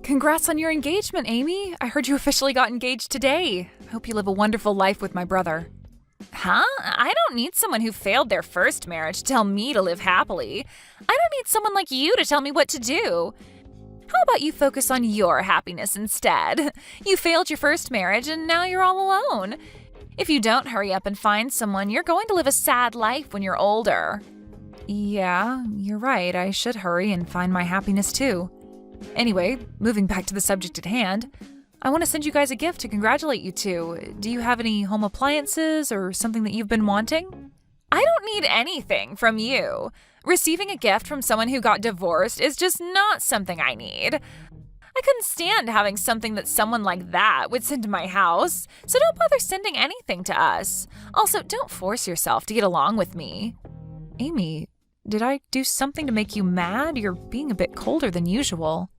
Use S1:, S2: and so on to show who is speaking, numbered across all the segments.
S1: Congrats on your engagement, Amy. I heard you officially got engaged today. I hope you live a wonderful life with my brother.
S2: Huh? I don't need someone who failed their first marriage to tell me to live happily. I don't need someone like you to tell me what to do. How about you focus on your happiness instead? You failed your first marriage and now you're all alone. If you don't hurry up and find someone, you're going to live a sad life when you're older.
S1: Yeah, you're right. I should hurry and find my happiness too. Anyway, moving back to the subject at hand, I want to send you guys a gift to congratulate you two. Do you have any home appliances or something that you've been wanting?
S2: I don't need anything from you. Receiving a gift from someone who got divorced is just not something I need. I couldn't stand having something that someone like that would send to my house, so don't bother sending anything to us. Also, don't force yourself to get along with me.
S1: Amy, did I do something to make you mad? You're being a bit colder than usual.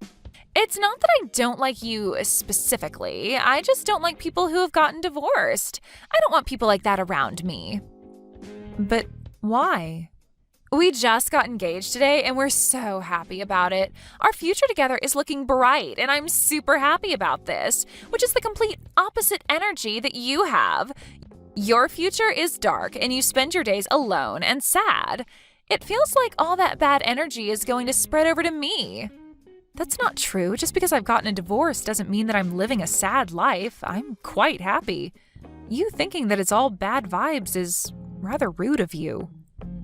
S2: It's not that I don't like you specifically. I just don't like people who have gotten divorced. I don't want people like that around me.
S1: But why?
S2: We just got engaged today and we're so happy about it. Our future together is looking bright and I'm super happy about this, which is the complete opposite energy that you have. Your future is dark and you spend your days alone and sad. It feels like all that bad energy is going to spread over to me.
S1: That's not true. Just because I've gotten a divorce doesn't mean that I'm living a sad life. I'm quite happy. You thinking that it's all bad vibes is rather rude of you.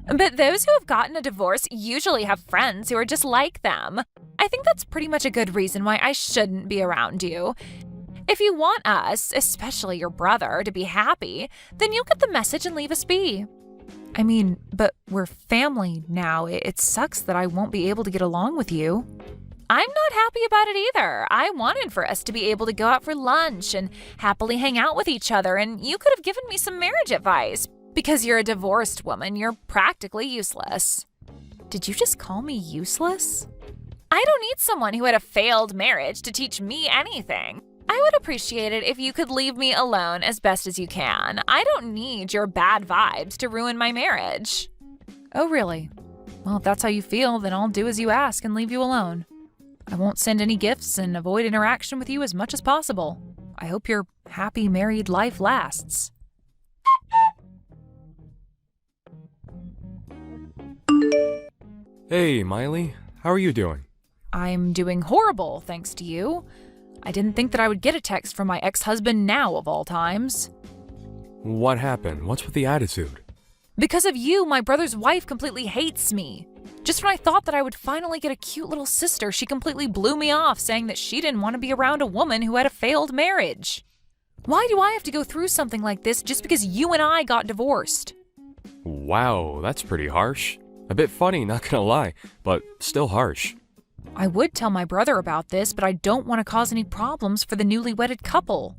S2: But those who have gotten a divorce usually have friends who are just like them. I think that's pretty much a good reason why I shouldn't be around you. If you want us, especially your brother, to be happy, then you'll get the message and leave us be.
S1: I mean, but we're family now. It sucks that I won't be able to get along with you.
S2: I'm not happy about it either. I wanted for us to be able to go out for lunch and happily hang out with each other, and you could have given me some marriage advice. Because you're a divorced woman, you're practically useless.
S1: Did you just call me useless?
S2: I don't need someone who had a failed marriage to teach me anything. I would appreciate it if you could leave me alone as best as you can. I don't need your bad vibes to ruin my marriage.
S1: Oh, really? Well, if that's how you feel, then I'll do as you ask and leave you alone. I won't send any gifts and avoid interaction with you as much as possible. I hope your happy married life lasts.
S3: Hey, Miley. How are you doing?
S1: I'm doing horrible, thanks to you. I didn't think that I would get a text from my ex-husband now, of all times.
S3: What happened? What's with the attitude?
S1: Because of you, my brother's wife completely hates me. Just when I thought that I would finally get a cute little sister, she completely blew me off, saying that she didn't want to be around a woman who had a failed marriage. Why do I have to go through something like this just because you and I got divorced?
S3: Wow, that's pretty harsh. A bit funny, not gonna lie, but still harsh.
S1: I would tell my brother about this, but I don't want to cause any problems for the newly wedded couple.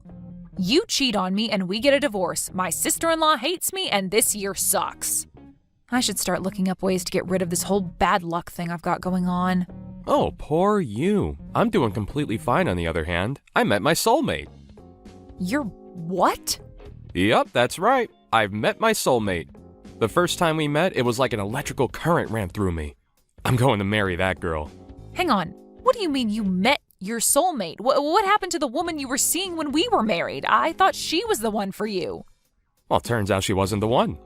S1: You cheat on me and we get a divorce. My sister-in-law hates me and this year sucks. I should start looking up ways to get rid of this whole bad luck thing I've got going on.
S3: Oh, poor you. I'm doing completely fine on the other hand. I met my soulmate.
S1: You're what?
S3: Yup, that's right. I've met my soulmate. The first time we met, it was like an electrical current ran through me. I'm going to marry that girl.
S1: Hang on. What do you mean you met your soulmate? What happened to the woman you were seeing when we were married? I thought she was the one for you.
S3: Well, turns out she wasn't the one.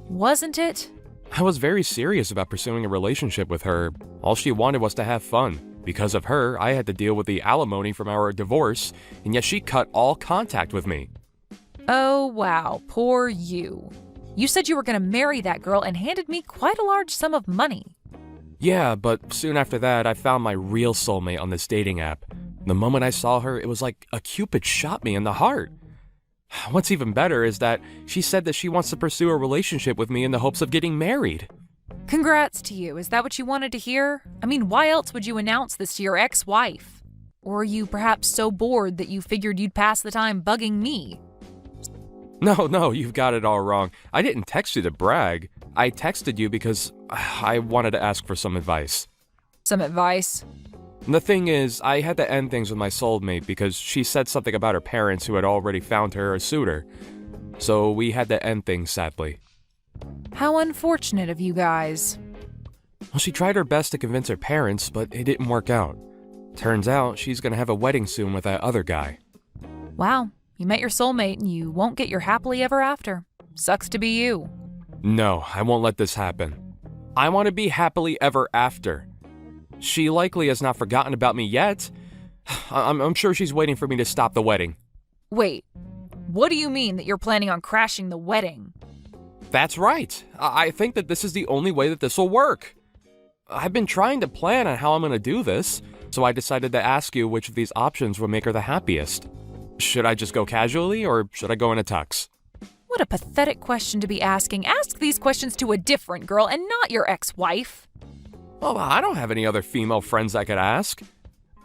S1: Wasn't it?
S3: I was very serious about pursuing a relationship with her. All she wanted was to have fun. Because of her, I had to deal with the alimony from our divorce, and yet she cut all contact with me.
S1: Oh, wow. Poor you. You said you were going to marry that girl and handed me quite a large sum of money.
S3: Yeah, but soon after that, I found my real soulmate on this dating app. The moment I saw her, it was like a Cupid shot me in the heart. What's even better is that she said that she wants to pursue a relationship with me in the hopes of getting married.
S1: Congrats to you. Is that what you wanted to hear? I mean, why else would you announce this to your ex-wife? Or are you perhaps so bored that you figured you'd pass the time bugging me?
S3: No, you've got it all wrong. I didn't text you to brag. I texted you because I wanted to ask for some advice.
S1: Some advice?
S3: The thing is, I had to end things with my soulmate because she said something about her parents who had already found her a suitor. So we had to end things, sadly.
S1: How unfortunate of you guys.
S3: Well, she tried her best to convince her parents, but it didn't work out. Turns out she's gonna have a wedding soon with that other guy.
S1: Wow, you met your soulmate and you won't get your happily ever after. Sucks to be you.
S3: No, I won't let this happen. I want to be happily ever after. She likely has not forgotten about me yet. I'm sure she's waiting for me to stop the wedding.
S1: Wait, what do you mean that you're planning on crashing the wedding?
S3: That's right. I think that this is the only way that this will work. I've been trying to plan on how I'm going to do this, so I decided to ask you which of these options would make her the happiest. Should I just go casually, or should I go in a tux?
S1: What a pathetic question to be asking. Ask these questions to a different girl and not your ex-wife.
S3: Well, I don't have any other female friends I could ask.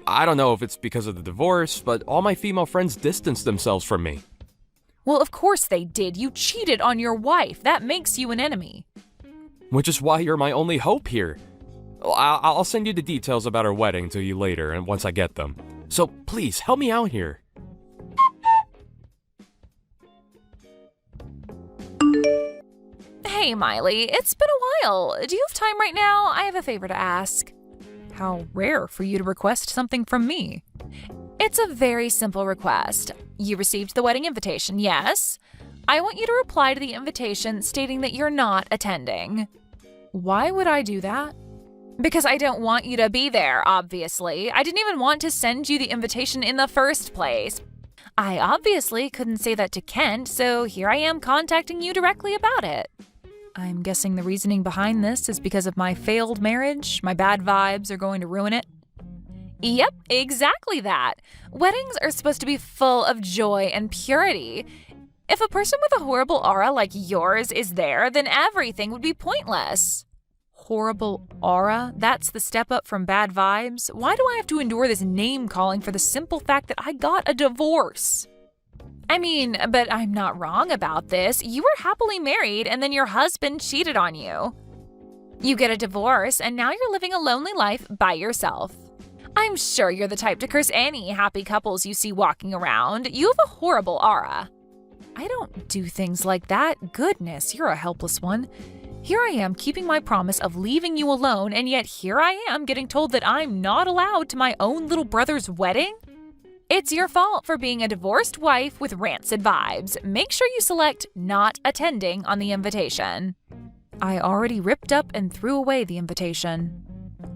S3: I don't know if it's because of the divorce, but all my female friends distanced themselves from me.
S1: Well, of course they did. You cheated on your wife. That makes you an enemy.
S3: Which is why you're my only hope here. I'll send you the details about our wedding to you later, and once I get them. So please, help me out here.
S1: Hey, Miley, it's been a while. Do you have time right now? I have a favor to ask. How rare for you to request something from me. It's a very simple request. You received the wedding invitation, yes? I want you to reply to the invitation stating that you're not attending. Why would I do that? Because I don't want you to be there, obviously. I didn't even want to send you the invitation in the first place. I obviously couldn't say that to Kent, so here I am contacting you directly about it. I'm guessing the reasoning behind this is because of my failed marriage. My bad vibes are going to ruin it. Yep, exactly that. Weddings are supposed to be full of joy and purity. If a person with a horrible aura like yours is there, then everything would be pointless. Horrible aura? That's the step up from bad vibes? Why do I have to endure this name calling for the simple fact that I got a divorce? I mean, but I'm not wrong about this. You were happily married and then your husband cheated on you. You get a divorce and now you're living a lonely life by yourself. I'm sure you're the type to curse any happy couples you see walking around. You have a horrible aura. I don't do things like that. Goodness, you're a helpless one. Here I am keeping my promise of leaving you alone, and yet here I am getting told that I'm not allowed to my own little brother's wedding? It's your fault for being a divorced wife with rancid vibes. Make sure you select not attending on the invitation. I already ripped up and threw away the invitation.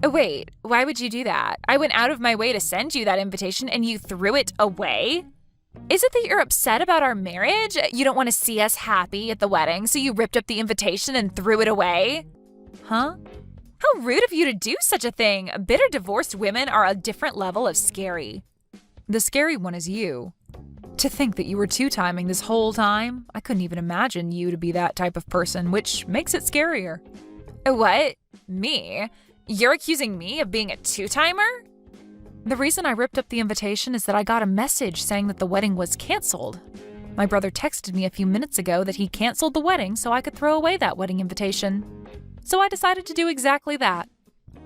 S1: Wait, why would you do that? I went out of my way to send you that invitation and you threw it away? Is it that you're upset about our marriage? You don't want to see us happy at the wedding, so you ripped up the invitation and threw it away? Huh? How rude of you to do such a thing. Bitter divorced women are a different level of scary. The scary one is you. To think that you were two-timing this whole time, I couldn't even imagine you to be that type of person, which makes it scarier. What? Me? You're accusing me of being a two-timer? The reason I ripped up the invitation is that I got a message saying that the wedding was canceled. My brother texted me a few minutes ago that he canceled the wedding so I could throw away that wedding invitation. So I decided to do exactly that.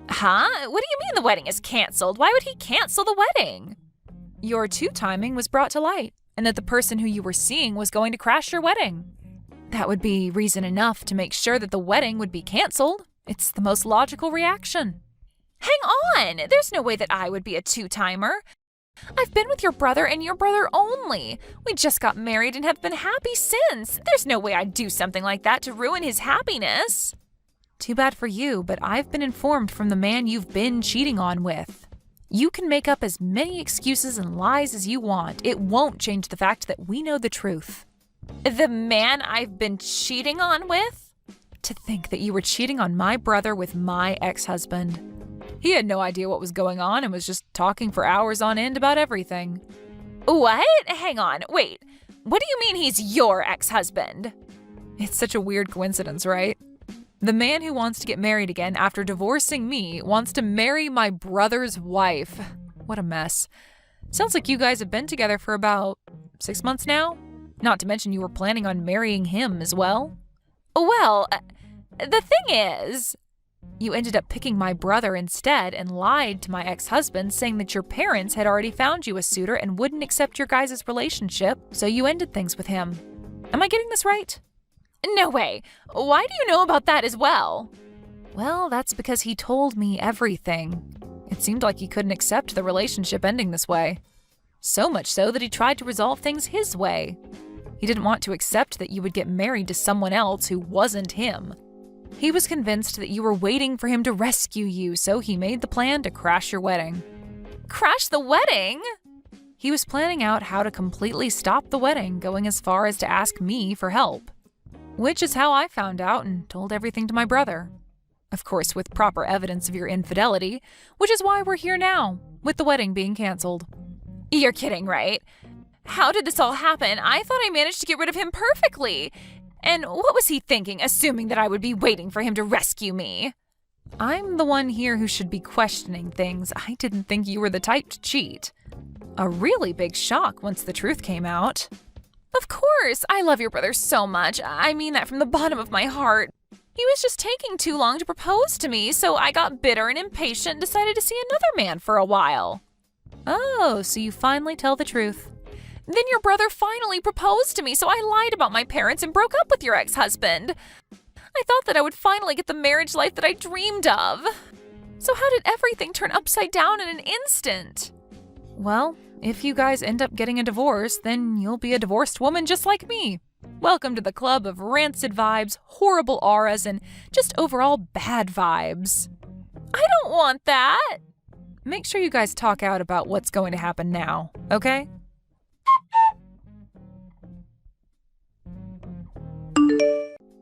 S1: Huh? What do you mean the wedding is canceled? Why would he cancel the wedding? Your two-timing was brought to light, and that the person who you were seeing was going to crash your wedding. That would be reason enough to make sure that the wedding would be canceled. It's the most logical reaction. Hang on! There's no way that I would be a two-timer. I've been with your brother and your brother only. We just got married and have been happy since. There's no way I'd do something like that to ruin his happiness. Too bad for you, but I've been informed from the man you've been cheating on with. You can make up as many excuses and lies as you want. It won't change the fact that we know the truth. The man I've been cheating on with? To think that you were cheating on my brother with my ex-husband. He had no idea what was going on and was just talking for hours on end about everything. What? Hang on, wait. What do you mean he's your ex-husband? It's such a weird coincidence, right? The man who wants to get married again after divorcing me wants to marry my brother's wife. What a mess. Sounds like you guys have been together for about 6 months now? Not to mention you were planning on marrying him as well. Well, the thing is, you ended up picking my brother instead and lied to my ex-husband, saying that your parents had already found you a suitor and wouldn't accept your guys' relationship, so you ended things with him. Am I getting this right? No way. Why do you know about that as well? Well, that's because he told me everything. It seemed like he couldn't accept the relationship ending this way. So much so that he tried to resolve things his way. He didn't want to accept that you would get married to someone else who wasn't him. He was convinced that you were waiting for him to rescue you, so he made the plan to crash your wedding.
S2: Crash the wedding?
S1: He was planning out how to completely stop the wedding, going as far as to ask me for help. Which is how I found out and told everything to my brother. Of course, with proper evidence of your infidelity, which is why we're here now, with the wedding being canceled.
S2: You're kidding, right? How did this all happen? I thought I managed to get rid of him perfectly. And what was he thinking, assuming that I would be waiting for him to rescue me?
S1: I'm the one here who should be questioning things. I didn't think you were the type to cheat. A really big shock once the truth came out.
S2: Of course, I love your brother so much. I mean that from the bottom of my heart. He was just taking too long to propose to me, so I got bitter and impatient and decided to see another man for a while.
S1: Oh, so you finally tell the truth.
S2: Then your brother finally proposed to me, so I lied about my parents and broke up with your ex-husband. I thought that I would finally get the marriage life that I dreamed of. So how did everything turn upside down in an instant?
S1: Well, if you guys end up getting a divorce, then you'll be a divorced woman just like me. Welcome to the club of rancid vibes, horrible auras, and just overall bad vibes.
S2: I don't want that.
S1: Make sure you guys talk out about what's going to happen now, okay?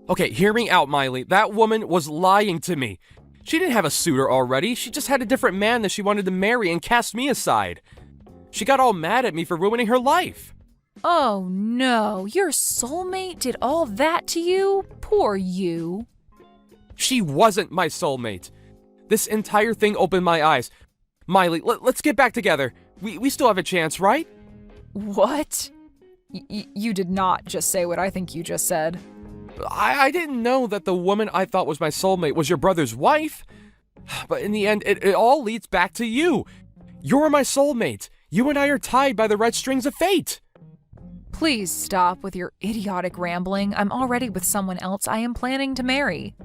S3: Okay, hear me out, Miley. That woman was lying to me. She didn't have a suitor already. She just had a different man that she wanted to marry and cast me aside. She got all mad at me for ruining her life.
S1: Oh no, your soulmate did all that to you? Poor you.
S3: She wasn't my soulmate. This entire thing opened my eyes. Miley, let's get back together. We still have a chance, right?
S1: What? You did not just say what I think you just said.
S3: I didn't know that the woman I thought was my soulmate was your brother's wife. But in the end, it all leads back to you. You're my soulmate. You and I are tied by the red strings of fate.
S1: Please stop with your idiotic rambling. I'm already with someone else I am planning to marry.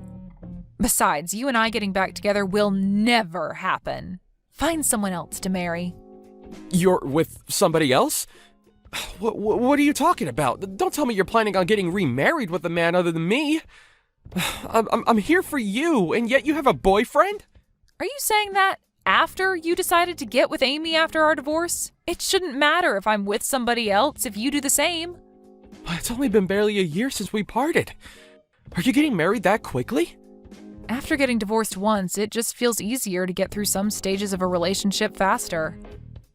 S1: Besides, you and I getting back together will never happen. Find someone else to marry.
S3: You're with somebody else? What are you talking about? Don't tell me you're planning on getting remarried with a man other than me. I'm here for you, and yet you have a boyfriend?
S1: Are you saying that after you decided to get with Amy after our divorce? It shouldn't matter if I'm with somebody else if you do the same.
S3: It's only been barely a year since we parted. Are you getting married that quickly?
S1: After getting divorced once, it just feels easier to get through some stages of a relationship faster.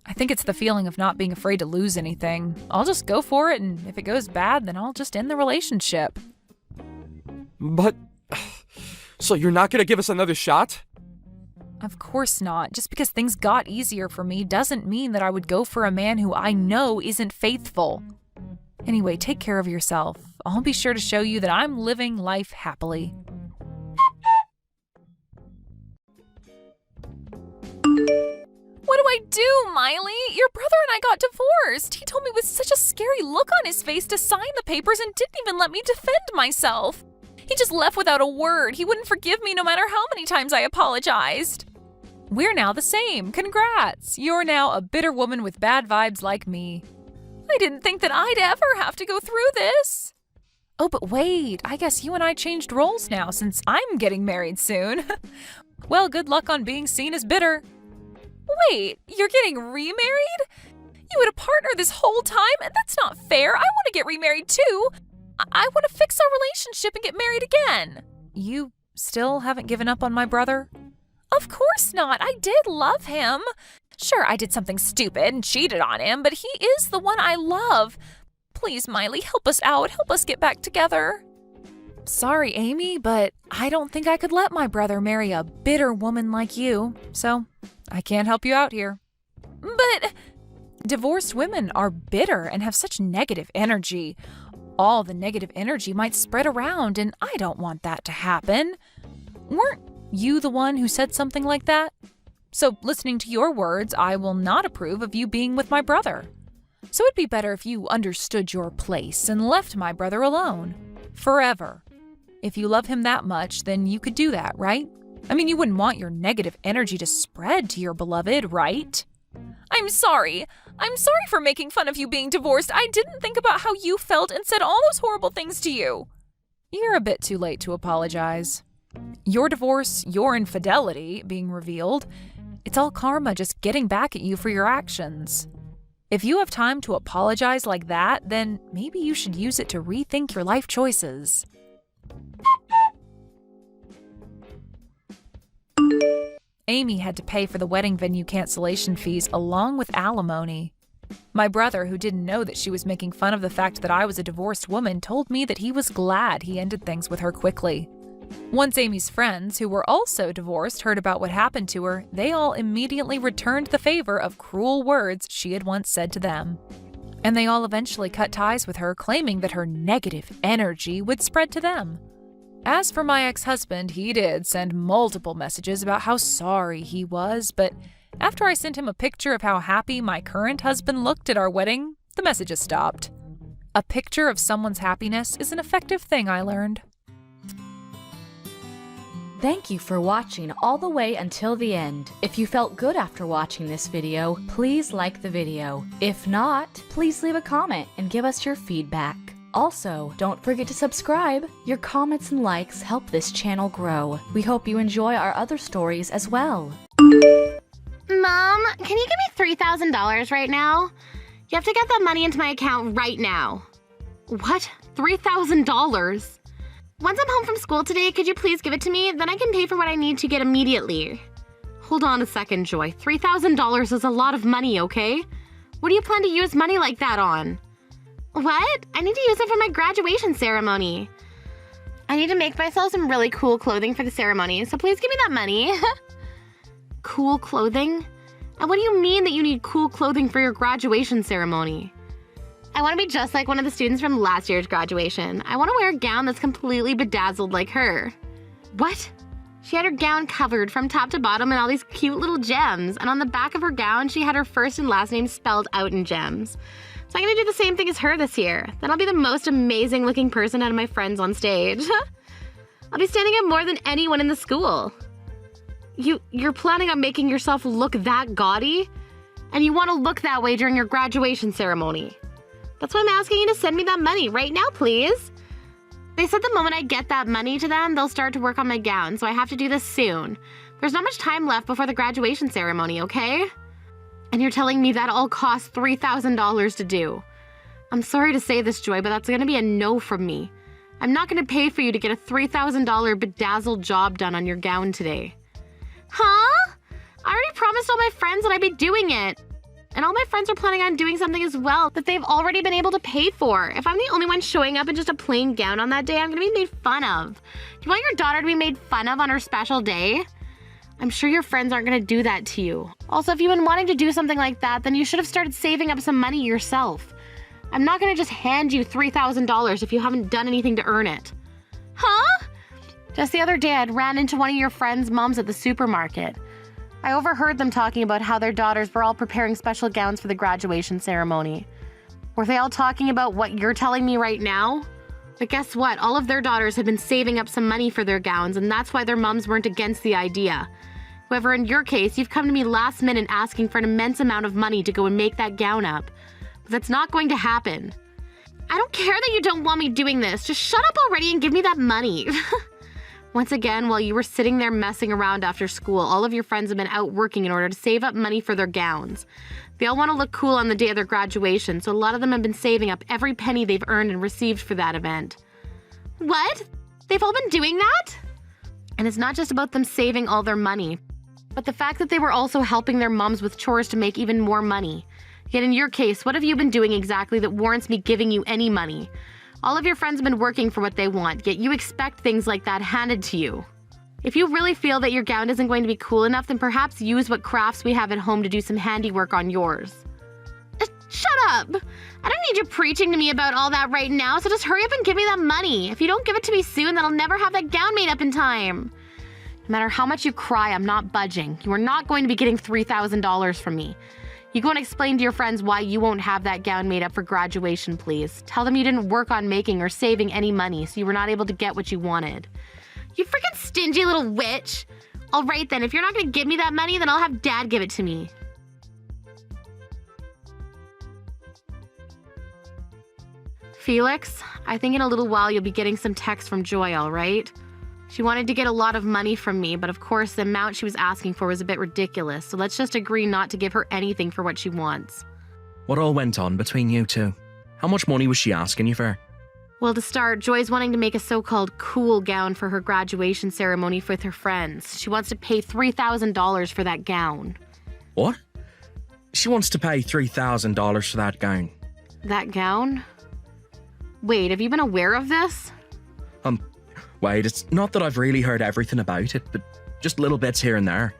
S1: I think it's the feeling of not being afraid to lose anything. I'll just go for it, and if it goes bad, then I'll just end the relationship.
S3: But, so you're not going to give us another shot?
S1: Of course not. Just because things got easier for me doesn't mean that I would go for a man who I know isn't faithful. Anyway, take care of yourself. I'll be sure to show you that I'm living life happily.
S2: What do I do, Miley? Your brother and I got divorced. He told me with such a scary look on his face to sign the papers and didn't even let me defend myself. He just left without a word. He wouldn't forgive me no matter how many times I apologized.
S1: We're now the same. Congrats. You're now a bitter woman with bad vibes like me.
S2: I didn't think that I'd ever have to go through this.
S1: Oh, but wait. I guess you and I changed roles now since I'm getting married soon. Well, good luck on being seen as bitter.
S2: Wait, you're getting remarried? You had a partner this whole time? That's not fair. I want to get remarried too. I want to fix our relationship and get married again.
S1: You still haven't given up on my brother?
S2: Of course not. I did love him. Sure, I did something stupid and cheated on him, but he is the one I love. Please, Miley, help us out. Help us get back together.
S1: Sorry, Amy, but I don't think I could let my brother marry a bitter woman like you, so I can't help you out here.
S2: But
S1: divorced women are bitter and have such negative energy. All the negative energy might spread around, and I don't want that to happen. Weren't you the one who said something like that? So, listening to your words, I will not approve of you being with my brother. So it'd be better if you understood your place and left my brother alone. Forever. If you love him that much, then you could do that, right? I mean, you wouldn't want your negative energy to spread to your beloved, right?
S2: I'm sorry. I'm sorry for making fun of you being divorced. I didn't think about how you felt and said all those horrible things to you.
S1: You're a bit too late to apologize. Your divorce, your infidelity being revealed, it's all karma just getting back at you for your actions. If you have time to apologize like that, then maybe you should use it to rethink your life choices. Amy had to pay for the wedding venue cancellation fees along with alimony. My brother, who didn't know that she was making fun of the fact that I was a divorced woman, told me that he was glad he ended things with her quickly. Once Amy's friends, who were also divorced, heard about what happened to her, they all immediately returned the favor of cruel words she had once said to them. And they all eventually cut ties with her, claiming that her negative energy would spread to them. As for my ex-husband, he did send multiple messages about how sorry he was, but after I sent him a picture of how happy my current husband looked at our wedding, the messages stopped. A picture of someone's happiness is an effective thing, I learned.
S4: Thank you for watching all the way until the end. If you felt good after watching this video, please like the video. If not, please leave a comment and give us your feedback. Also, don't forget to subscribe. Your comments and likes help this channel grow. We hope you enjoy our other stories as well.
S5: Mom, can you give me $3,000 right now? You have to get that money into my account right now. What? $3,000? Once I'm home from school today, could you please give it to me? Then I can pay for what I need to get immediately. Hold on a second, Joy. $3,000 is a lot of money, okay? What do you plan to use money like that on? What? I need to use it for my graduation ceremony. I need to make myself some really cool clothing for the ceremony, so please give me that money. Cool clothing? And what do you mean that you need cool clothing for your graduation ceremony? I want to be just like one of the students from last year's graduation. I want to wear a gown that's completely bedazzled like her. What? She had her gown covered from top to bottom in all these cute little gems, and on the back of her gown, she had her first and last name spelled out in gems. So I'm going to do the same thing as her this year. Then I'll be the most amazing looking person out of my friends on stage. I'll be standing out more than anyone in the school. You're planning on making yourself look that gaudy? And you want to look that way during your graduation ceremony? That's why I'm asking you to send me that money right now, please. They said the moment I get that money to them, they'll start to work on my gown, so I have to do this soon. There's not much time left before the graduation ceremony, okay? And you're telling me that all costs $3,000 to do. I'm sorry to say this, Joy, but that's going to be a no from me. I'm not going to pay for you to get a $3,000 bedazzled job done on your gown today. Huh? I already promised all my friends that I'd be doing it. And all my friends are planning on doing something as well that they've already been able to pay for. If I'm the only one showing up in just a plain gown on that day, I'm going to be made fun of. Do you want your daughter to be made fun of on her special day? I'm sure your friends aren't going to do that to you. Also, if you've been wanting to do something like that, then you should have started saving up some money yourself. I'm not going to just hand you $3,000 if you haven't done anything to earn it. Huh? Just the other day, I ran into one of your friends' moms at the supermarket. I overheard them talking about how their daughters were all preparing special gowns for the graduation ceremony. Were they all talking about what you're telling me right now? But guess what? All of their daughters had been saving up some money for their gowns, and that's why their moms weren't against the idea. However, in your case, you've come to me last minute asking for an immense amount of money to go and make that gown up. But that's not going to happen. I don't care that you don't want me doing this. Just shut up already and give me that money. Once again, while you were sitting there messing around after school, all of your friends have been out working in order to save up money for their gowns. They all want to look cool on the day of their graduation, so a lot of them have been saving up every penny they've earned and received for that event. What? They've all been doing that? And it's not just about them saving all their money, but the fact that they were also helping their moms with chores to make even more money. Yet in your case, what have you been doing exactly that warrants me giving you any money? All of your friends have been working for what they want, yet you expect things like that handed to you. If you really feel that your gown isn't going to be cool enough, then perhaps use what crafts we have at home to do some handiwork on yours. Shut up! I don't need you preaching to me about all that right now, so just hurry up and give me that money. If you don't give it to me soon, then I'll never have that gown made up in time. No matter how much you cry, I'm not budging. You are not going to be getting $3,000 from me. You go and explain to your friends why you won't have that gown made up for graduation, please. Tell them you didn't work on making or saving any money, so you were not able to get what you wanted. You freaking stingy little witch! All right then, if you're not gonna give me that money, then I'll have Dad give it to me. Felix, I think in a little while you'll be getting some text from Joy, all right? She wanted to get a lot of money from me, but of course the amount she was asking for was a bit ridiculous, so let's just agree not to give her anything for what she wants.
S6: What all went on between you two? How much money was she asking you for?
S5: Well, to start, Joy's wanting to make a so-called cool gown for her graduation ceremony with her friends. She wants to pay $3,000 for that gown.
S6: What? She wants to pay $3,000 for that gown.
S5: That gown? Wait, have you been aware of this?
S6: Wait, it's not that I've really heard everything about it, but just little bits here and there.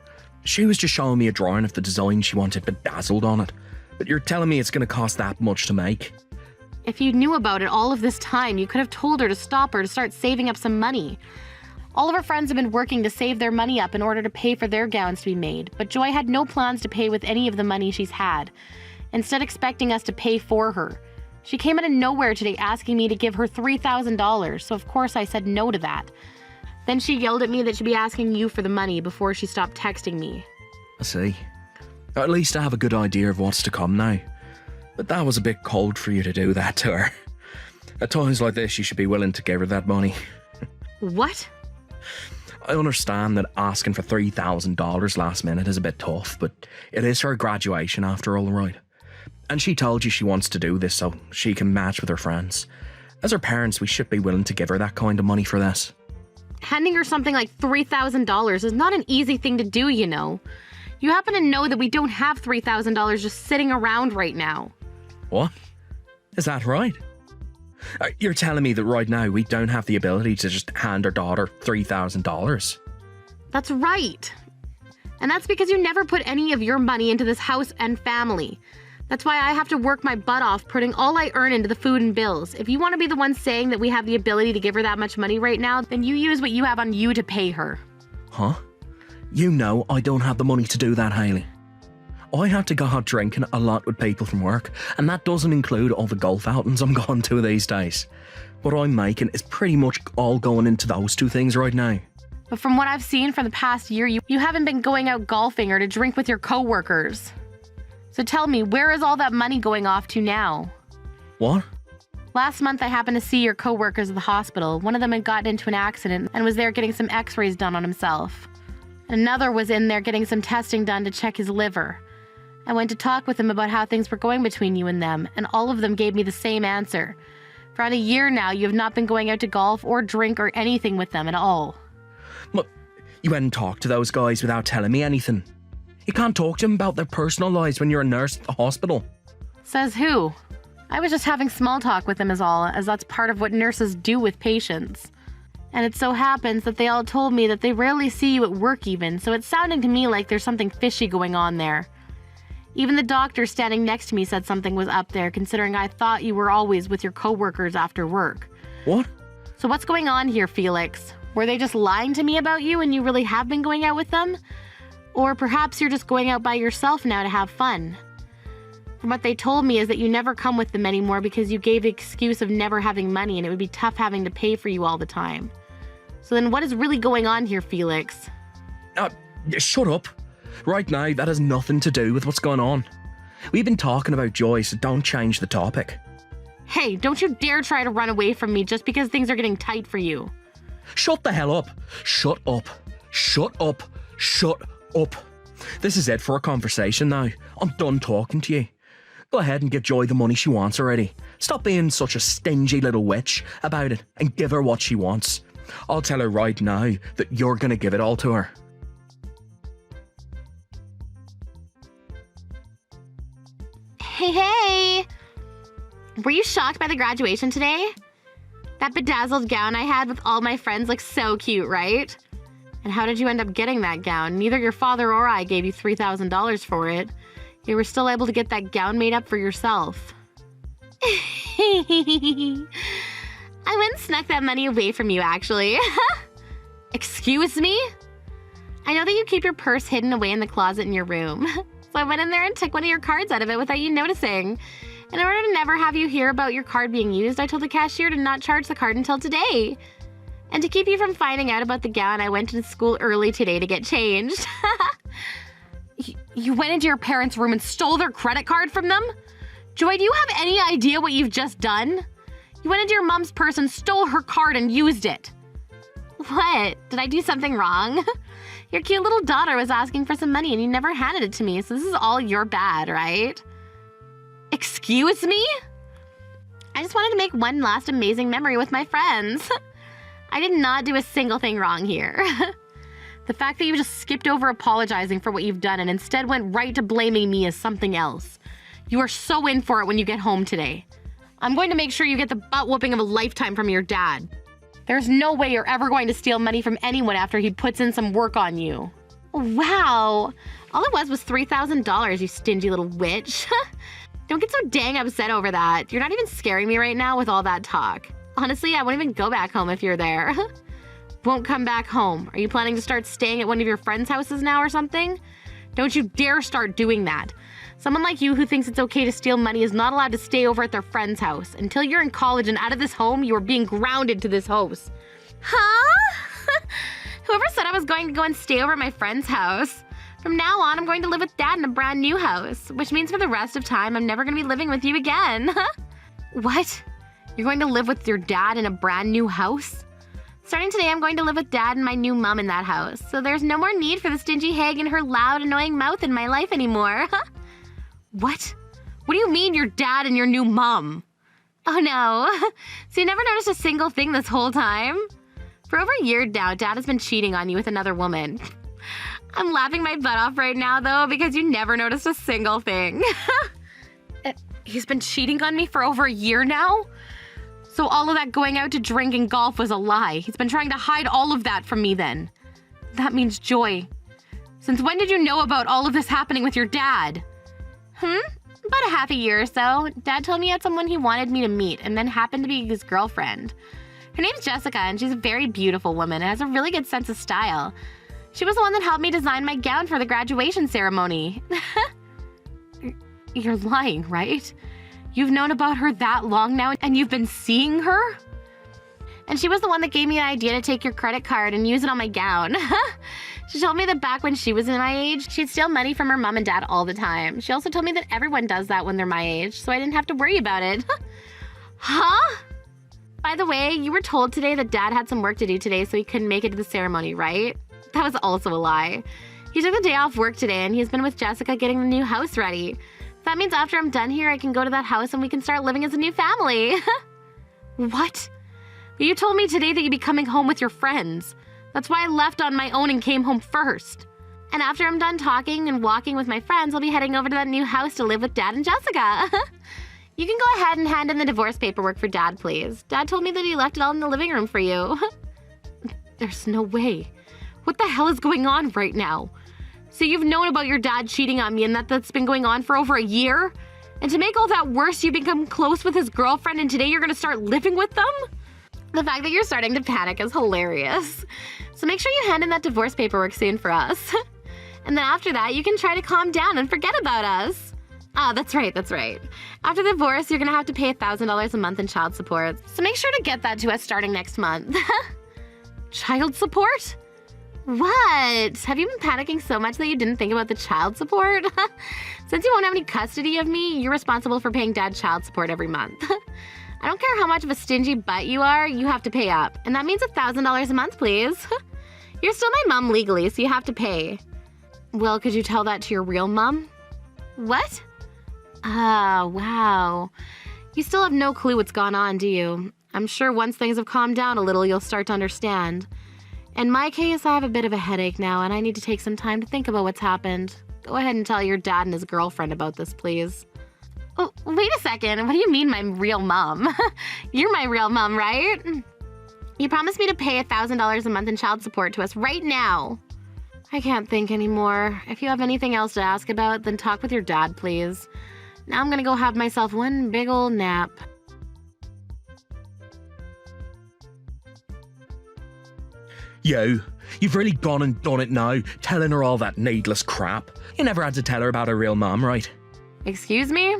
S6: She was just showing me a drawing of the design she wanted bedazzled on it. But you're telling me it's going to cost that much to make?
S5: If you knew about it all of this time, you could have told her to stop her to start saving up some money. All of her friends have been working to save their money up in order to pay for their gowns to be made, but Joy had no plans to pay with any of the money she's had, instead expecting us to pay for her. She came out of nowhere today asking me to give her $3,000, so of course I said no to that. Then she yelled at me that she'd be asking you for the money before she stopped texting me.
S6: I see. At least I have a good idea of what's to come now. But that was a bit cold for you to do that to her. At times like this, you should be willing to give her that money.
S5: What?
S6: I understand that asking for $3,000 last minute is a bit tough, but it is her graduation after all, right? And she told you she wants to do this so she can match with her friends. As her parents, we should be willing to give her that kind of money for this.
S5: Handing her something like $3,000 is not an easy thing to do, you know. You happen to know that we don't have $3,000 just sitting around right now.
S6: What? Is that right? You're telling me that right now we don't have the ability to just hand our daughter $3,000?
S5: That's right. And that's because you never put any of your money into this house and family. That's why I have to work my butt off putting all I earn into the food and bills. If you want to be the one saying that we have the ability to give her that much money right now, then you use what you have on you to pay her.
S6: Huh? You know I don't have the money to do that, Hayley. I have to go out drinking a lot with people from work, and that doesn't include all the golf outings I'm going to these days. What I'm making is pretty much all going into those two things right now.
S5: But from what I've seen for the past year, you haven't been going out golfing or to drink with your coworkers. So tell me, where is all that money going off to now?
S6: What?
S5: Last month I happened to see your coworkers at the hospital. One of them had gotten into an accident and was there getting some x-rays done on himself. Another was in there getting some testing done to check his liver. I went to talk with them about how things were going between you and them, and all of them gave me the same answer. For around a year now, you have not been going out to golf or drink or anything with them at all.
S6: But you went and talked to those guys without telling me anything. You can't talk to them about their personal lives when you're a nurse at the hospital.
S5: Says who? I was just having small talk with them is all, as that's part of what nurses do with patients. And it so happens that they all told me that they rarely see you at work even, so it's sounding to me like there's something fishy going on there. Even the doctor standing next to me said something was up there, considering I thought you were always with your coworkers after work.
S6: What?
S5: So what's going on here, Felix? Were they just lying to me about you and you really have been going out with them? Or perhaps you're just going out by yourself now to have fun. From what they told me is that you never come with them anymore because you gave the excuse of never having money and it would be tough having to pay for you all the time. So then what is really going on here, Felix?
S6: Shut up. Right now, that has nothing to do with what's going on. We've been talking about Joy, so don't change the topic.
S5: Hey, don't you dare try to run away from me just because things are getting tight for you.
S6: Shut the hell up. Shut up. Shut up. Shut up. This is it for a conversation now. I'm done talking to you. Go ahead and give Joy the money she wants already. Stop being such a stingy little witch about it and give her what she wants. I'll tell her right now that you're going to give it all to her.
S5: Hey! Were you shocked by the graduation today? That bedazzled gown I had with all my friends looks so cute, right? And how did you end up getting that gown? Neither your father or I gave you $3,000 for it. You were still able to get that gown made up for yourself. I went and snuck that money away from you, actually. Excuse me? I know that you keep your purse hidden away in the closet in your room. So I went in there and took one of your cards out of it without you noticing. In order to never have you hear about your card being used, I told the cashier to not charge the card until today. And to keep you from finding out about the gown, I went to school early today to get changed. You went into your parents' room and stole their credit card from them? Joy, do you have any idea what you've just done? You went into your mom's purse and stole her card and used it. What? Did I do something wrong? Your cute little daughter was asking for some money and you never handed it to me, so this is all your bad, right? Excuse me? I just wanted to make one last amazing memory with my friends. I did not do a single thing wrong here. The fact that you just skipped over apologizing for what you've done and instead went right to blaming me is something else. You are so in for it when you get home today. I'm going to make sure you get the butt whooping of a lifetime from your dad. There's no way you're ever going to steal money from anyone after he puts in some work on you. Wow. All it was $3,000, you stingy little witch. Don't get so dang upset over that. You're not even scaring me right now with all that talk. Honestly, I won't even go back home if you're there. Won't come back home. Are you planning to start staying at one of your friends' houses now or something? Don't you dare start doing that. Someone like you who thinks it's okay to steal money is not allowed to stay over at their friend's house. Until you're in college and out of this home, you are being grounded to this house. Huh? Whoever said I was going to go and stay over at my friend's house? From now on, I'm going to live with Dad in a brand new house, which means for the rest of time, I'm never going to be living with you again. What? You're going to live with your dad in a brand new house? Starting today, I'm going to live with Dad and my new mom in that house, so there's no more need for the stingy hag and her loud, annoying mouth in my life anymore. What? What do you mean your dad and your new mom? Oh no. So you never noticed a single thing this whole time? For over a year now, Dad has been cheating on you with another woman. I'm laughing my butt off right now, though, because you never noticed a single thing. He's been cheating on me for over a year now? So all of that going out to drink and golf was a lie. He's been trying to hide all of that from me then. That means Joy. Since when did you know about all of this happening with your dad? About a half a year or so. Dad told me he had someone he wanted me to meet and then happened to be his girlfriend. Her name's Jessica and she's a very beautiful woman and has a really good sense of style. She was the one that helped me design my gown for the graduation ceremony. You're lying, right? You've known about her that long now and you've been seeing her? And she was the one that gave me an idea to take your credit card and use it on my gown. She told me that back when she was in my age, she'd steal money from her mom and dad all the time. She also told me that everyone does that when they're my age, so I didn't have to worry about it. Huh? By the way, you were told today that Dad had some work to do today, so he couldn't make it to the ceremony, right? That was also a lie. He took the day off work today and he's been with Jessica getting the new house ready. That means after I'm done here, I can go to that house and we can start living as a new family. What? You told me today that you'd be coming home with your friends. That's why I left on my own and came home first. And after I'm done talking and walking with my friends, I'll be heading over to that new house to live with Dad and Jessica. You can go ahead and hand in the divorce paperwork for Dad, please. Dad told me that he left it all in the living room for you. There's no way. What the hell is going on right now? So you've known about your dad cheating on me and that's been going on for over a year? And to make all that worse, you become close with his girlfriend and today you're gonna start living with them? The fact that you're starting to panic is hilarious. So make sure you hand in that divorce paperwork soon for us. And then after that, you can try to calm down and forget about us. Ah, that's right. After the divorce, you're gonna have to pay $1,000 a month in child support. So make sure to get that to us starting next month. Child support? What? Have you been panicking so much that you didn't think about the child support? Since you won't have any custody of me, you're responsible for paying Dad child support every month. I don't care how much of a stingy butt you are, you have to pay up. And that means $1,000 a month, please. You're still my mom legally, so you have to pay. Well, could you tell that to your real mom? What? Ah, wow. You still have no clue what's gone on, do you? I'm sure once things have calmed down a little, you'll start to understand. In my case, I have a bit of a headache now, and I need to take some time to think about what's happened. Go ahead and tell your dad and his girlfriend about this, please. Oh, wait a second. What do you mean my real mom? You're my real mom, right? You promised me to pay $1,000 a month in child support to us right now. I can't think anymore. If you have anything else to ask about, then talk with your dad, please. Now I'm gonna go have myself one big ol' nap.
S6: You've really gone and done it now, telling her all that needless crap. You never had to tell her about her real mom, right?
S5: Excuse me?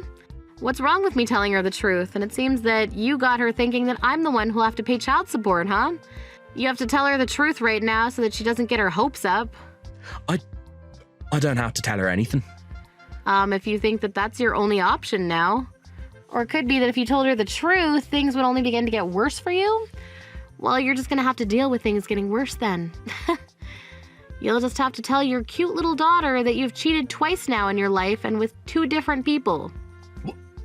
S5: What's wrong with me telling her the truth? And it seems that you got her thinking that I'm the one who'll have to pay child support, huh? You have to tell her the truth right now so that she doesn't get her hopes up.
S6: I don't have to tell her anything.
S5: If you think that that's your only option now. Or it could be that if you told her the truth, things would only begin to get worse for you. Well, you're just gonna have to deal with things getting worse then. You'll just have to tell your cute little daughter that you've cheated twice now in your life and with 2 different people.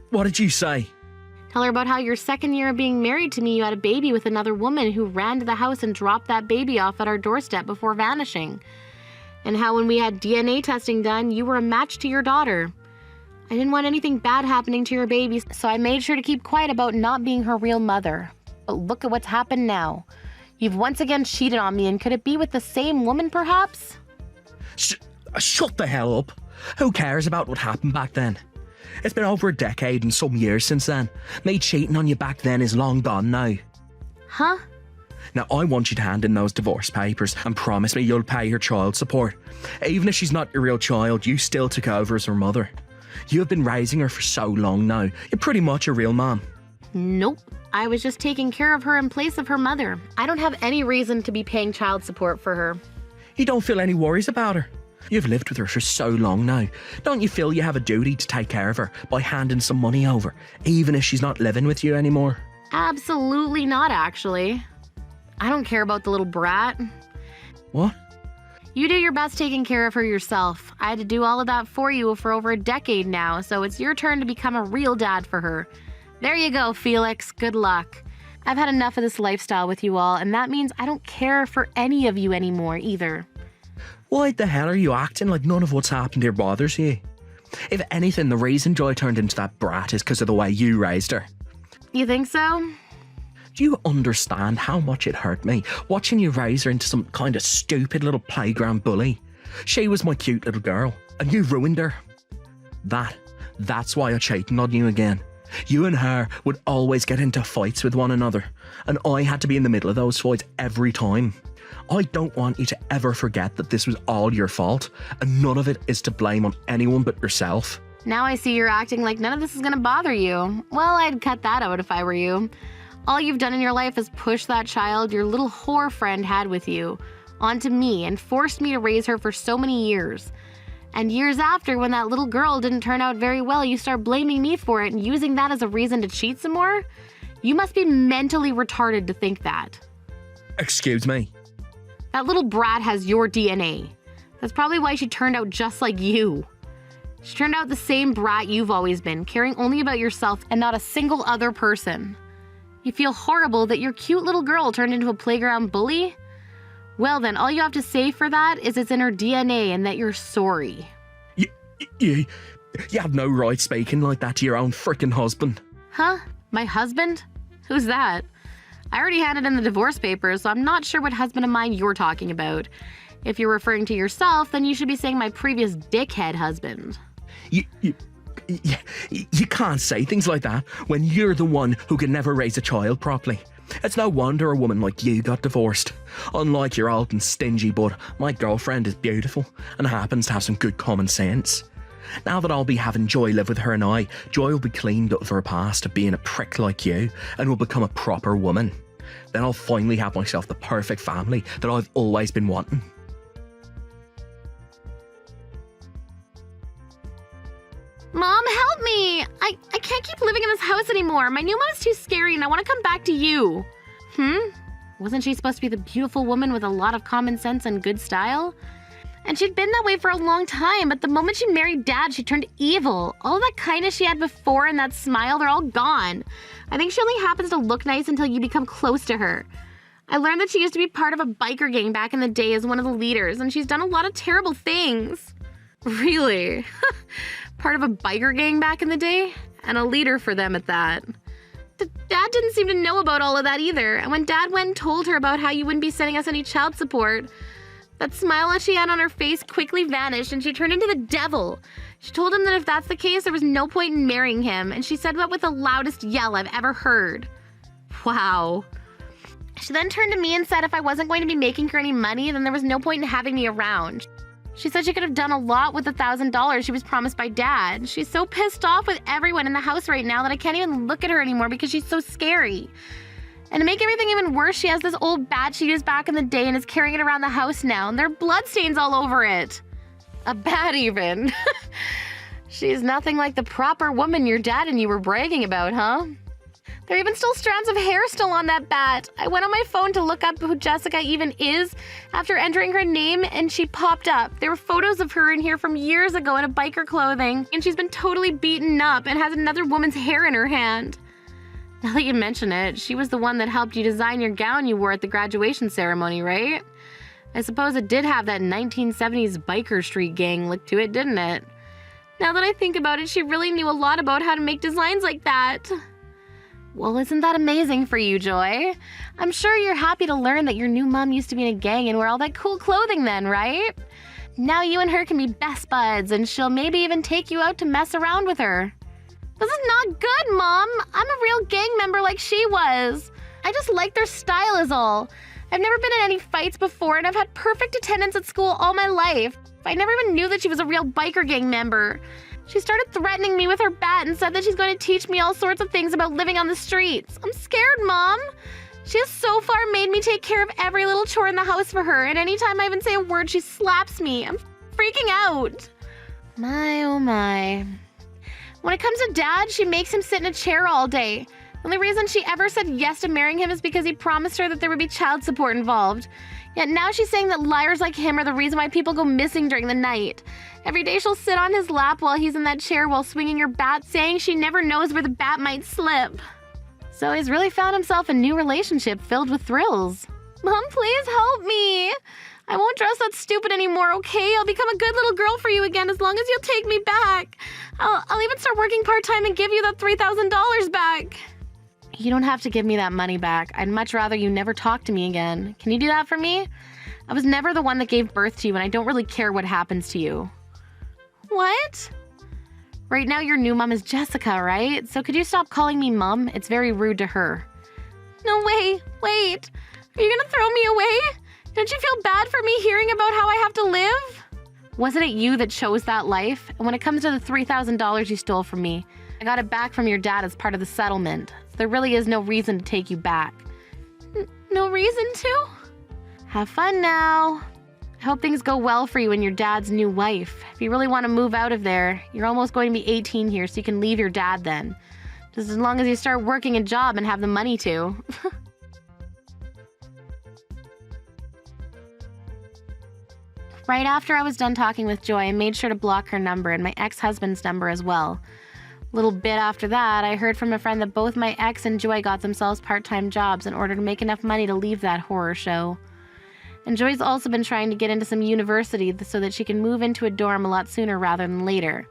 S6: What did you say?
S5: Tell her about how your second year of being married to me, you had a baby with another woman who ran to the house and dropped that baby off at our doorstep before vanishing. And how when we had DNA testing done, you were a match to your daughter. I didn't want anything bad happening to your baby, so I made sure to keep quiet about not being her real mother. But look at what's happened now. You've once again cheated on me, and could it be with the same woman, perhaps?
S6: Shut the hell up. Who cares about what happened back then? It's been over a decade and some years since then. Me cheating on you back then is long gone now.
S5: Huh?
S6: Now, I want you to hand in those divorce papers and promise me you'll pay her child support. Even if she's not your real child, you still took over as her mother. You have been raising her for so long now. You're pretty much a real mom.
S5: Nope. I was just taking care of her in place of her mother. I don't have any reason to be paying child support for her.
S6: You don't feel any worries about her. You've lived with her for so long now. Don't you feel you have a duty to take care of her by handing some money over, even if she's not living with you anymore?
S5: Absolutely not, actually. I don't care about the little brat.
S6: What?
S5: You do your best taking care of her yourself. I had to do all of that for you for over a decade now, so it's your turn to become a real dad for her. There you go, Felix. Good luck. I've had enough of this lifestyle with you all, and that means I don't care for any of you anymore either.
S6: Why the hell are you acting like none of what's happened here bothers you? If anything, the reason Joy turned into that brat is because of the way you raised her.
S5: You think so?
S6: Do you understand how much it hurt me watching you raise her into some kind of stupid little playground bully? She was my cute little girl, and you ruined her. That's why I cheated on you again. You and her would always get into fights with one another, and I had to be in the middle of those fights every time. I don't want you to ever forget that this was all your fault, and none of it is to blame on anyone but yourself.
S5: Now I see you're acting like none of this is gonna bother you. Well, I'd cut that out if I were you. All you've done in your life is push that child your little whore friend had with you onto me and forced me to raise her for so many years. And years after, when that little girl didn't turn out very well, you start blaming me for it and using that as a reason to cheat some more? You must be mentally retarded to think that.
S6: Excuse me?
S5: That little brat has your DNA. That's probably why she turned out just like you. She turned out the same brat you've always been, caring only about yourself and not a single other person. You feel horrible that your cute little girl turned into a playground bully? Well then, all you have to say for that is it's in her DNA and that you're sorry.
S6: You have no right speaking like that to your own frickin' husband.
S5: Huh? My husband? Who's that? I already handed in the divorce papers, so I'm not sure what husband of mine you're talking about. If you're referring to yourself, then you should be saying my previous dickhead husband.
S6: You can't say things like that when you're the one who can never raise a child properly. It's no wonder a woman like you got divorced. Unlike your old and stingy bud, my girlfriend is beautiful and happens to have some good common sense. Now that I'll be having Joy live with her and I, Joy will be cleaned up of her past of being a prick like you and will become a proper woman. Then I'll finally have myself the perfect family that I've always been wanting.
S5: Mom, help me! I can't keep living in this house anymore. My new mom's too scary and I want to come back to you. Wasn't she supposed to be the beautiful woman with a lot of common sense and good style? And she'd been that way for a long time, but the moment she married Dad, she turned evil. All that kindness she had before and that smile, they're all gone. I think she only happens to look nice until you become close to her. I learned that she used to be part of a biker gang back in the day as one of the leaders, and she's done a lot of terrible things. Really? Part of a biker gang back in the day? And a leader for them at that. Dad didn't seem to know about all of that either, and when Dad went and told her about how you wouldn't be sending us any child support, that smile that she had on her face quickly vanished and she turned into the devil. She told him that if that's the case, there was no point in marrying him, and she said that with the loudest yell I've ever heard. Wow. She then turned to me and said if I wasn't going to be making her any money, then there was no point in having me around. She said she could have done a lot with the $1,000 she was promised by Dad. She's so pissed off with everyone in the house right now that I can't even look at her anymore because she's so scary. And to make everything even worse, she has this old bat she used back in the day and is carrying it around the house now, and there are bloodstains all over it. A bat even. She's nothing like the proper woman your dad and you were bragging about, huh? There are even still strands of hair still on that bat. I went on my phone to look up who Jessica even is after entering her name, and she popped up. There were photos of her in here from years ago in a biker clothing, and she's been totally beaten up and has another woman's hair in her hand. Now that you mention it, she was the one that helped you design your gown you wore at the graduation ceremony, right? I suppose it did have that 1970s biker street gang look to it, didn't it? Now that I think about it, she really knew a lot about how to make designs like that. Well, isn't that amazing for you, Joy? I'm sure you're happy to learn that your new mom used to be in a gang and wear all that cool clothing then, right? Now you and her can be best buds, and she'll maybe even take you out to mess around with her. This is not good, Mom. I'm a real gang member like she was. I just like their style is all. I've never been in any fights before, and I've had perfect attendance at school all my life. I never even knew that she was a real biker gang member. She started threatening me with her bat and said that she's going to teach me all sorts of things about living on the streets. I'm scared, Mom. She has so far made me take care of every little chore in the house for her, and anytime I even say a word, she slaps me. I'm freaking out. My, oh my. When it comes to Dad, she makes him sit in a chair all day. The only reason she ever said yes to marrying him is because he promised her that there would be child support involved. Yet now she's saying that liars like him are the reason why people go missing during the night. Every day she'll sit on his lap while he's in that chair while swinging her bat, saying she never knows where the bat might slip. So he's really found himself a new relationship filled with thrills. Mom, please help me. I won't dress that stupid anymore, okay? I'll become a good little girl for you again as long as you'll take me back. I'll even start working part-time and give you that $3,000 back. You don't have to give me that money back. I'd much rather you never talk to me again. Can you do that for me? I was never the one that gave birth to you, and I don't really care what happens to you. What? Right now your new mom is Jessica, right? So could you stop calling me Mom? It's very rude to her. No way. Wait. Are you gonna throw me away? Don't you feel bad for me hearing about how I have to live? Wasn't it you that chose that life? And when it comes to the $3,000 you stole from me, I got it back from your dad as part of the settlement. So there really is no reason to take you back. No reason to? Have fun now. I hope things go well for you and your dad's new wife. If you really want to move out of there, you're almost going to be 18 here, so you can leave your dad then. Just as long as you start working a job and have the money to. Right after I was done talking with Joy, I made sure to block her number and my ex-husband's number as well. A little bit after that, I heard from a friend that both my ex and Joy got themselves part-time jobs in order to make enough money to leave that horror show. And Joy's also been trying to get into some university so that she can move into a dorm a lot sooner rather than later.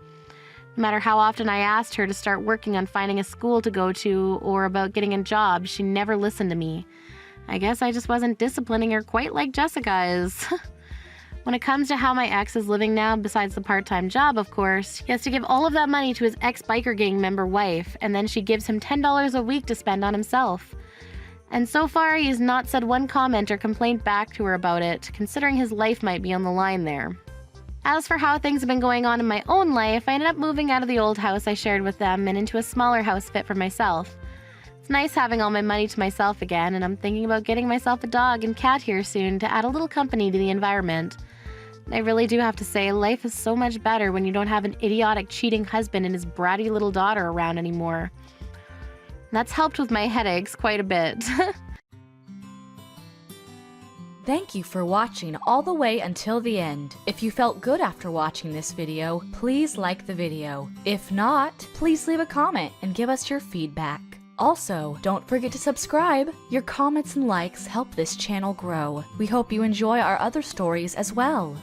S5: No matter how often I asked her to start working on finding a school to go to or about getting a job, she never listened to me. I guess I just wasn't disciplining her quite like Jessica is. When it comes to how my ex is living now, besides the part-time job, of course, he has to give all of that money to his ex-biker gang member wife, and then she gives him $10 a week to spend on himself. And so far, he has not said one comment or complaint back to her about it, considering his life might be on the line there. As for how things have been going on in my own life, I ended up moving out of the old house I shared with them and into a smaller house fit for myself. It's nice having all my money to myself again, and I'm thinking about getting myself a dog and cat here soon to add a little company to the environment. I really do have to say, life is so much better when you don't have an idiotic, cheating husband and his bratty little daughter around anymore. That's helped with my headaches quite a bit.
S4: Thank you for watching all the way until the end. If you felt good after watching this video, please like the video. If not, please leave a comment and give us your feedback. Also, don't forget to subscribe. Your comments and likes help this channel grow. We hope you enjoy our other stories as well.